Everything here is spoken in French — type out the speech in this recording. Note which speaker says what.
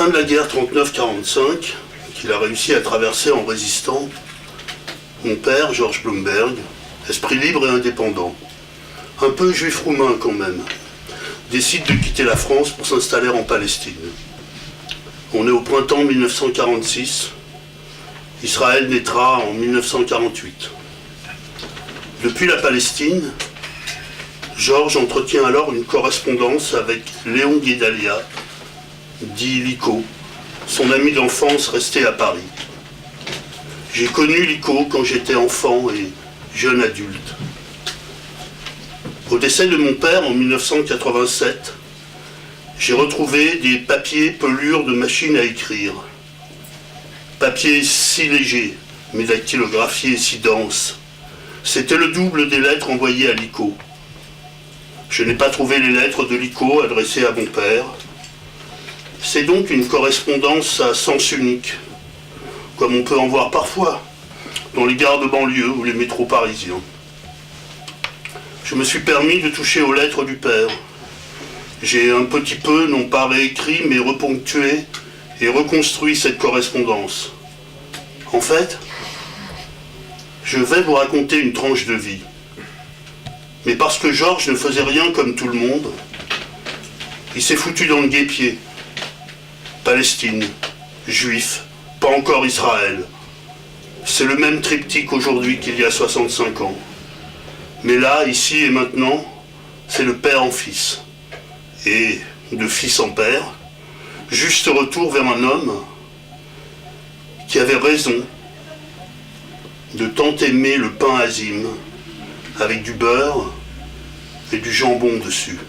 Speaker 1: fin de la guerre 39-45, qu'il a réussi à traverser en résistant, mon père, Georges Blumberg, esprit libre et indépendant, un peu juif roumain quand même, décide de quitter la France pour s'installer en Palestine. On est au printemps 1946, Israël naîtra en 1948. Depuis la Palestine, Georges entretient alors une correspondance avec Léon Guédalia, dit Lico, son ami d'enfance resté à Paris. J'ai connu Lico quand j'étais enfant et jeune adulte. Au décès de mon père en 1987, j'ai retrouvé des papiers pelures de machine à écrire. Papier si léger, mais dactylographié si dense. C'était le double des lettres envoyées à Lico. Je n'ai pas trouvé les lettres de Lico adressées à mon père. C'est donc une correspondance à sens unique, comme on peut en voir parfois dans les gares de banlieue ou les métros parisiens. Je me suis permis de toucher aux lettres du père. J'ai un petit peu, non pas réécrit, mais reponctué et reconstruit cette correspondance. En fait, je vais vous raconter une tranche de vie. Mais parce que Georges ne faisait rien comme tout le monde, il s'est foutu dans le guêpier. Palestine, Juif, pas encore Israël. C'est le même triptyque aujourd'hui qu'il y a 65 ans. Mais là, ici et maintenant, c'est le père en fils. Et de fils en père, juste retour vers un homme qui avait raison de tant aimer le pain azim avec du beurre et du jambon dessus.